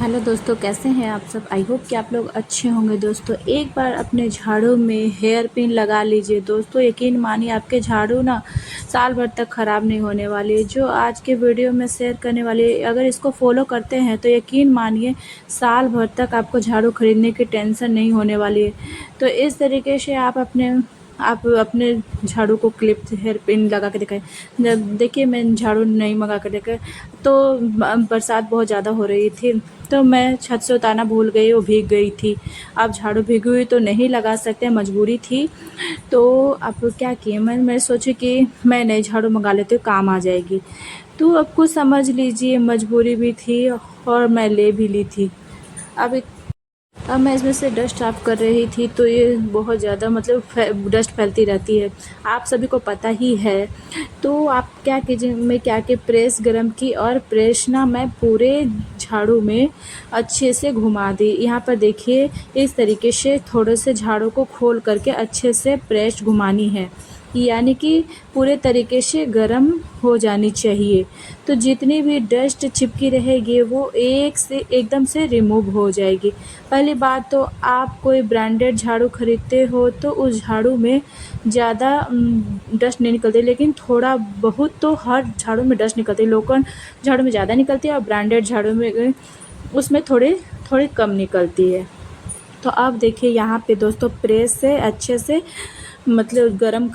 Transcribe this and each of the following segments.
Hello दोस्तों, कैसे हैं आप सब। आई होप कि आप लोग अच्छे होंगे। दोस्तों, एक बार अपने झाड़ू में हेयर पिन लगा लीजिए। दोस्तों, यकीन मानिए आपके झाड़ू ना साल भर तक ख़राब नहीं होने वाली है। जो आज के वीडियो में शेयर करने वाली है, अगर इसको फॉलो करते हैं तो यकीन मानिए साल भर तक आपको झाड़ू खरीदने की टेंशन नहीं होने वाली है। तो इस तरीके से आप अपने झाड़ू को क्लिप हेयर पिन लगा के दिखाएं। जब देखिए, मैं झाड़ू नहीं मंगा कर देखा तो बरसात बहुत ज़्यादा हो रही थी, तो मैं छत से उतारना भूल गई, वो भीग गई थी। अब झाड़ू भीगी हुई तो नहीं लगा सकते, मजबूरी थी। तो अब क्या किए, मैं सोची कि मैं नई झाड़ू मंगा लेती हूँ, काम आ जाएगी। तो अब कुछ समझ लीजिए, मजबूरी भी थी और मैं ले भी ली थी। अब अब मैं इसमें से डस्ट साफ़ कर रही थी तो ये बहुत ज़्यादा मतलब डस्ट फैलती रहती है, आप सभी को पता ही है। तो आप क्या कीजिए, मैं क्या कि प्रेस गरम की और प्रेस ना मैं पूरे झाड़ू में अच्छे से घुमा दी। यहाँ पर देखिए, इस तरीके से थोड़े से झाड़ू को खोल करके अच्छे से प्रेस घुमानी है, यानी कि पूरे तरीके से गर्म हो जानी चाहिए। तो जितनी भी डस्ट चिपकी रहेगी वो एकदम से रिमूव हो जाएगी। पहली बात तो आप कोई ब्रांडेड झाड़ू खरीदते हो तो उस झाड़ू में ज़्यादा डस्ट नहीं निकलती, लेकिन थोड़ा बहुत तो हर झाड़ू में डस्ट निकलती है। लोकल झाड़ू में ज़्यादा निकलती है और ब्रांडेड झाड़ू में उसमें थोड़ी थोड़ी कम निकलती है। तो अब देखिए, यहाँ पे दोस्तों प्रेस से अच्छे से मतलब गरम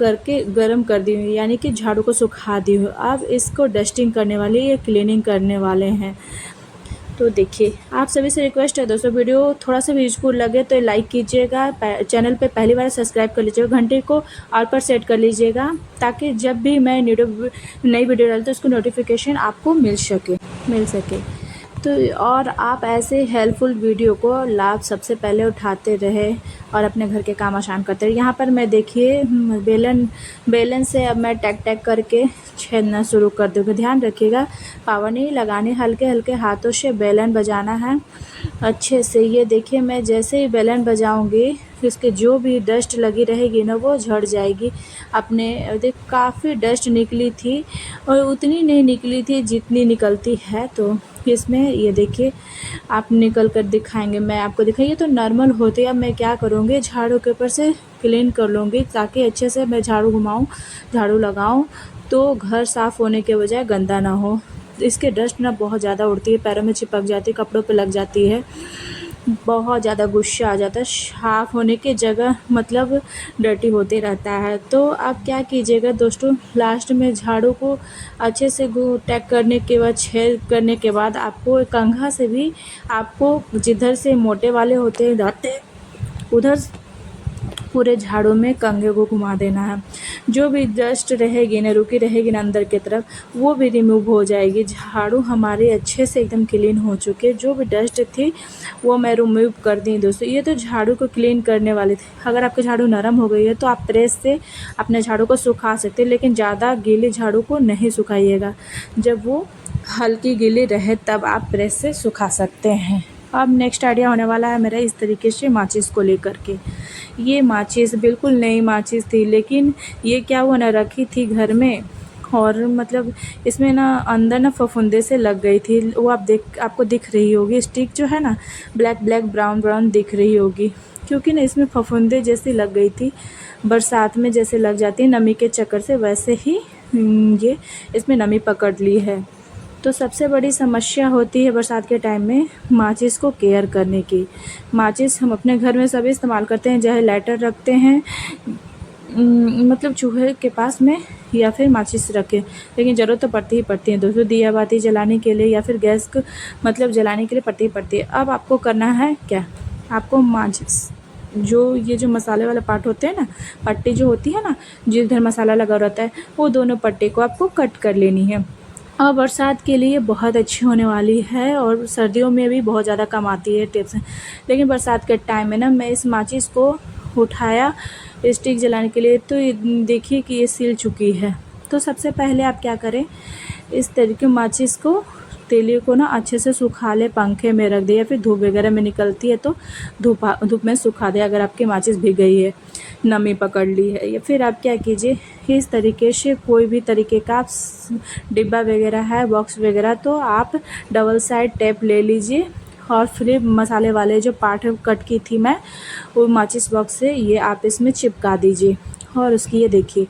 कर दी हुई, यानी कि झाड़ू को सुखा दी हूँ। अब इसको डस्टिंग करने वाले या क्लीनिंग करने वाले हैं। तो देखिए, आप सभी से रिक्वेस्ट है दोस्तों, वीडियो थोड़ा सा भी यूजफुल लगे तो लाइक कीजिएगा, चैनल पे पहली बार सब्सक्राइब कर लीजिएगा, घंटे को ऑल पर सेट कर लीजिएगा, ताकि जब भी मैं नई वीडियो डालती हूँ उसको नोटिफिकेशन आपको मिल सके। तो और आप ऐसे हेल्पफुल वीडियो को लाभ सबसे पहले उठाते रहे और अपने घर के काम आसान करते रहे। यहाँ पर मैं देखिए बेलन से अब मैं टैग टैग करके छेदना शुरू कर दूँगी। ध्यान रखिएगा, पावर नहीं लगानी, हल्के हल्के हाथों से बेलन बजाना है अच्छे से। ये देखिए, मैं जैसे ही बेलन बजाऊंगी इसके जो भी डस्ट लगी रहेगी ना वो झड़ जाएगी अपने। देख, काफ़ी डस्ट निकली थी और उतनी नहीं निकली थी जितनी निकलती है। तो इसमें ये देखिए, आप निकल कर दिखाएंगे, मैं आपको दिखाई, ये तो नॉर्मल होती है। अब मैं क्या करूँगी, झाड़ू के ऊपर से क्लीन कर लूँगी, ताकि अच्छे से मैं झाड़ू घुमाऊँ, झाड़ू लगाऊँ तो घर साफ़ होने के बजाय गंदा ना हो। इसके डस्ट ना बहुत ज़्यादा उड़ती है, पैरों में चिपक जाती है, कपड़ों पे लग जाती है, बहुत ज़्यादा गुस्सा आ जाता है। साफ़ होने की जगह मतलब डर्टी होते रहता है। तो आप क्या कीजिएगा दोस्तों, लास्ट में झाड़ू को अच्छे से टैग करने के बाद, छेद करने के बाद, आपको कंघा से भी आपको जिधर से मोटे वाले होते रहते उधर पूरे झाड़ू में कंघे को घुमा देना है। जो भी डस्ट रहेगी ना, रुकी रहेगी ना अंदर की तरफ, वो भी रिमूव हो जाएगी। झाड़ू हमारी अच्छे से एकदम क्लीन हो चुकी है। जो भी डस्ट थी वो मैं रिमूव कर दी दोस्तों। ये तो झाड़ू को क्लीन करने वाली थी। अगर आपकी झाड़ू नरम हो गई है तो आप प्रेस से अपने झाड़ू को सुखा सकते हैं, लेकिन ज़्यादा गीली झाड़ू को नहीं सुखाइएगा। जब वो हल्की गीली रहे तब आप प्रेस से सुखा सकते हैं। अब नेक्स्ट आइडिया होने वाला है मेरा इस तरीके से माचिस को लेकर के। ये माचिस बिल्कुल नई माचिस थी, लेकिन ये क्या हुआ ना, रखी थी घर में और मतलब इसमें ना अंदर ना फफूंदे से लग गई थी। वो आपको दिख रही होगी, स्टिक जो है ना ब्लैक ब्लैक ब्राउन ब्राउन दिख रही होगी, क्योंकि ना इसमें फफूंदे जैसी लग गई थी। बरसात में जैसे लग जाती है नमी के चक्कर से, वैसे ही ये इसमें नमी पकड़ ली है। तो सबसे बड़ी समस्या होती है बरसात के टाइम में माचिस को केयर करने की। माचिस हम अपने घर में सभी इस्तेमाल करते हैं, चाहे लाइटर रखते हैं मतलब चूल्हे के पास में, या फिर माचिस रखें, लेकिन ज़रूरत तो पड़ती ही पड़ती है दोस्तों, दिया बाती जलाने के लिए या फिर गैस को मतलब जलाने के लिए पड़ती ही पड़ती है। अब आपको करना है क्या, आपको माचिस जो मसाले वाला पार्ट होते हैं ना, पट्टी जो होती है ना जिधर मसाला लगा रहता है, वो दोनों पट्टी को आपको कट कर लेनी है। और बरसात के लिए बहुत अच्छी होने वाली है और सर्दियों में भी बहुत ज़्यादा कम आती है टिप्स। लेकिन बरसात के टाइम में ना मैं इस माचिस को उठाया स्टिक जलाने के लिए, तो देखिए कि ये सिल चुकी है। तो सबसे पहले आप क्या करें, इस तरीके माचिस को तेली को ना अच्छे से सुखा ले, पंखे में रख दे या फिर धूप वगैरह में निकलती है तो धूप में सुखा दे। अगर आपकी माचिस भीग गई है, नमी पकड़ ली है, या फिर आप क्या कीजिए, इस तरीके से कोई भी तरीके का आप डिब्बा वगैरह है, बॉक्स वगैरह, तो आप डबल साइड टेप ले लीजिए और फिर मसाले वाले जो पार्ट कट की थी मैं, वो माचिस बॉक्स से ये आप इसमें चिपका दीजिए। और उसकी ये देखिए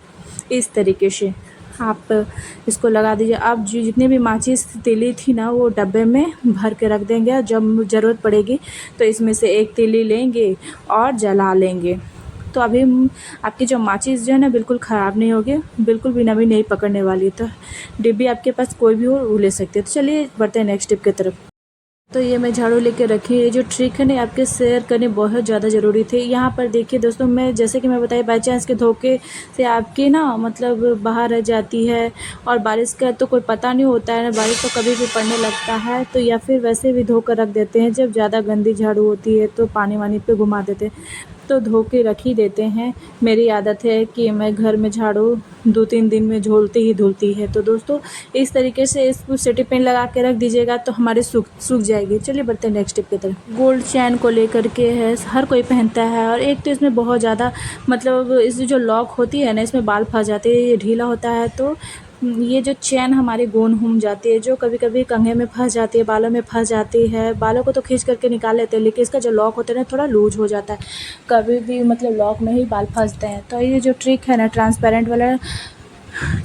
इस तरीके से आप इसको लगा दीजिए। आप जो जितनी भी माचिस तीली थी ना, वो डब्बे में भर के रख देंगे और जब ज़रूरत पड़ेगी तो इसमें से एक तीली लेंगे और जला लेंगे। तो अभी आपकी जो माचिस जो है ना बिल्कुल ख़राब नहीं होगी, बिल्कुल भी नमी नहीं पकड़ने वाली। तो डिब्बी आपके पास कोई भी हो वो ले सकते हैं। तो चलिए बढ़ते हैं नेक्स्ट टिप की तरफ। तो ये मैं झाड़ू लेके रखी, ये जो ट्रिक है ना आपके शेयर करनी बहुत ज़्यादा ज़रूरी थी। यहाँ पर देखिए दोस्तों, मैं जैसे कि मैं बताई बाई चांस के धोखे से आपकी ना मतलब बाहर रह जाती है, और बारिश का तो कोई पता नहीं होता है ना, बारिश तो कभी भी पड़ने लगता है। तो या फिर वैसे भी धोकर रख देते हैं, जब ज़्यादा गंदी झाड़ू होती है तो पानी वानी पे घुमा देते हैं, तो धो के रख ही देते हैं। मेरी आदत है कि मैं घर में झाड़ू 2-3 दिन में धुलती ही धुलती है। तो दोस्तों इस तरीके से इसको सेटी पेन लगा के रख दीजिएगा तो हमारे सूख जाएगी। चलिए बढ़ते हैं नेक्स्ट टिप की तरफ। गोल्ड चैन को लेकर के है, हर कोई पहनता है, और एक तो इसमें बहुत ज़्यादा मतलब इस जो लॉक होती है ना, इसमें बाल फंस जाते हैं, ये ढीला होता है। तो ये जो चैन हमारी गोंद घूम जाती है, जो कभी कभी कंघे में फंस जाती है, बालों में फंस जाती है। बालों को तो खींच करके निकाल लेते हैं, लेकिन इसका जो लॉक होता है ना थोड़ा लूज हो जाता है, कभी भी मतलब लॉक में ही बाल फंसते हैं। तो ये जो ट्रिक है ना, ट्रांसपेरेंट वाला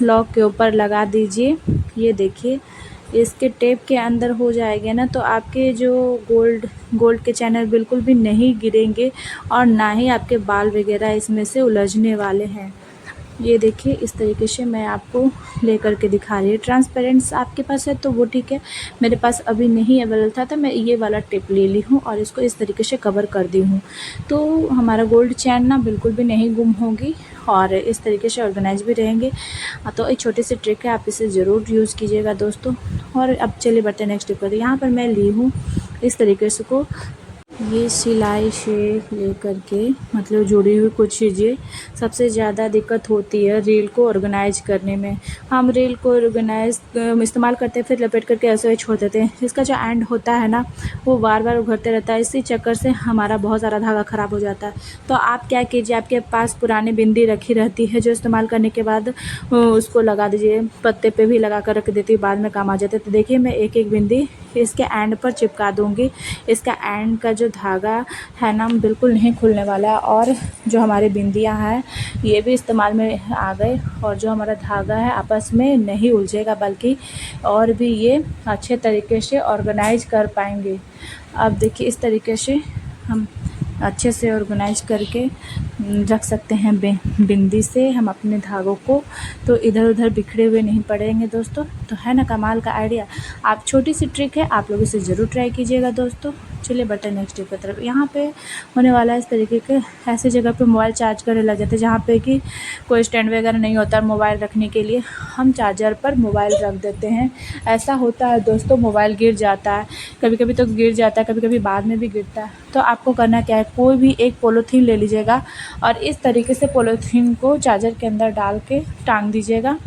लॉक के ऊपर लगा दीजिए। ये देखिए इसके टेप के अंदर हो जाएंगे ना, तो आपके जो गोल्ड के चैनल बिल्कुल भी नहीं गिरेंगे, और ना ही आपके बाल वगैरह इसमें से उलझने वाले हैं। ये देखिए इस तरीके से मैं आपको लेकर के दिखा रही हूँ। ट्रांसपेरेंट्स आपके पास है तो वो ठीक है, मेरे पास अभी नहीं अवेलेबल था तो मैं ये वाला टिप ले ली हूँ और इसको इस तरीके से कवर कर दी हूँ। तो हमारा गोल्ड चैन ना बिल्कुल भी नहीं गुम होगी, और इस तरीके से ऑर्गेनाइज भी रहेंगे। तो एक छोटी सी ट्रिक है, आप इसे ज़रूर यूज़ कीजिएगा दोस्तों। और अब चलिए बढ़ते नेक्स्ट टिप पर। यहाँ पर मैं ली हूँ इस तरीके से को, ये सिलाई से लेकर के मतलब जुड़ी हुई कुछ चीज़ें। सबसे ज़्यादा दिक्कत होती है रील को ऑर्गेनाइज करने में। हम रील को ऑर्गेनाइज इस्तेमाल करते हैं, फिर लपेट करके ऐसे ही छोड़ देते हैं। इसका जो एंड होता है ना, वो बार बार उभरते रहता है, इसी चक्कर से हमारा बहुत सारा धागा ख़राब हो जाता है। तो आप क्या कीजिए, आपके पास पुरानी बिंदी रखी रहती है जो इस्तेमाल करने के बाद उसको लगा दीजिए। पत्ते पे भी लगा कर रख देती हूँ, बाद में काम आ जाते हैं। तो देखिए मैं एक एक बिंदी इसके एंड पर चिपका दूँगी। इसका एंड का जो धागा है ना बिल्कुल नहीं खुलने वाला है, और जो हमारी बिंदियां हैं ये भी इस्तेमाल में आ गए, और जो हमारा धागा है आपस में नहीं उलझेगा, बल्कि और भी ये अच्छे तरीके से ऑर्गेनाइज कर पाएंगे। अब देखिए इस तरीके से हम अच्छे से ऑर्गेनाइज करके रख सकते हैं बिंदी से हम अपने धागों को, तो इधर उधर बिखरे हुए नहीं पड़ेंगे दोस्तों। तो है ना कमाल का आइडिया। आप छोटी सी ट्रिक है, आप लोग इसे ज़रूर ट्राई कीजिएगा दोस्तों। चलिए बटन नेक्स्ट टिप की तरफ। यहाँ पे होने वाला है इस तरीके के, ऐसी जगह पे मोबाइल चार्ज करने लग जाते हैं जहाँ पे कि कोई स्टैंड वगैरह नहीं होता मोबाइल रखने के लिए, हम चार्जर पर मोबाइल रख देते हैं। ऐसा होता है दोस्तों, मोबाइल गिर जाता है, कभी कभी तो गिर जाता है, कभी कभी बाद में भी गिरता है। तो आपको करना क्या है, कोई भी एक पॉलीथीन ले लीजिएगा और इस तरीके से पॉलीथीन को चार्जर के अंदर डाल के टांग दीजिएगा।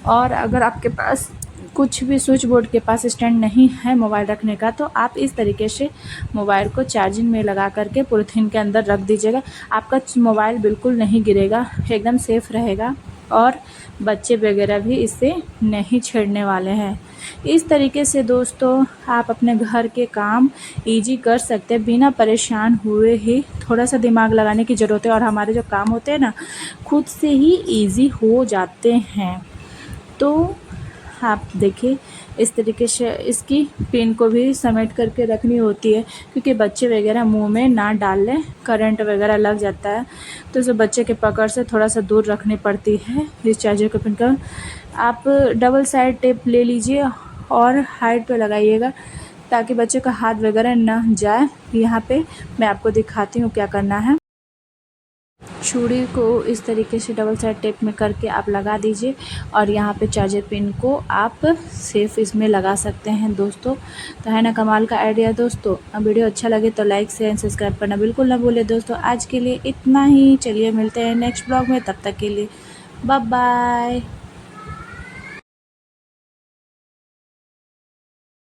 और अगर आपके पास कुछ भी स्विच बोर्ड के पास स्टैंड नहीं है मोबाइल रखने का, तो आप इस तरीके से मोबाइल को चार्जिंग में लगा करके पॉलीथीन के अंदर रख दीजिएगा। आपका मोबाइल बिल्कुल नहीं गिरेगा, एकदम सेफ रहेगा, और बच्चे वगैरह भी इससे नहीं छेड़ने वाले हैं। इस तरीके से दोस्तों आप अपने घर के काम इजी कर सकते हैं बिना परेशान हुए ही। थोड़ा सा दिमाग लगाने की ज़रूरत है, और हमारे जो काम होते हैं ना खुद से ही इजी हो जाते हैं। तो आप देखिए इस तरीके से इसकी पिन को भी समेट करके रखनी होती है, क्योंकि बच्चे वगैरह मुंह में ना डाल लें, करंट वगैरह लग जाता है। तो इसे बच्चे के पकड़ से थोड़ा सा दूर रखनी पड़ती है इस चार्जर के पिन का। आप डबल साइड टेप ले लीजिए और हाइट पे लगाइएगा, ताकि बच्चे का हाथ वगैरह ना जाए। यहाँ पे मैं आपको दिखाती हूँ क्या करना है। चूड़ी को इस तरीके से डबल साइड टेप में करके आप लगा दीजिए, और यहाँ पे चार्जर पिन को आप सेफ इसमें लगा सकते हैं दोस्तों। तो है ना कमाल का आइडिया दोस्तों। अब वीडियो अच्छा लगे तो लाइक शेयर सब्सक्राइब करना बिल्कुल ना भूले दोस्तों। आज के लिए इतना ही, चलिए मिलते हैं नेक्स्ट ब्लॉग में, तब तक के लिए बाय बाय।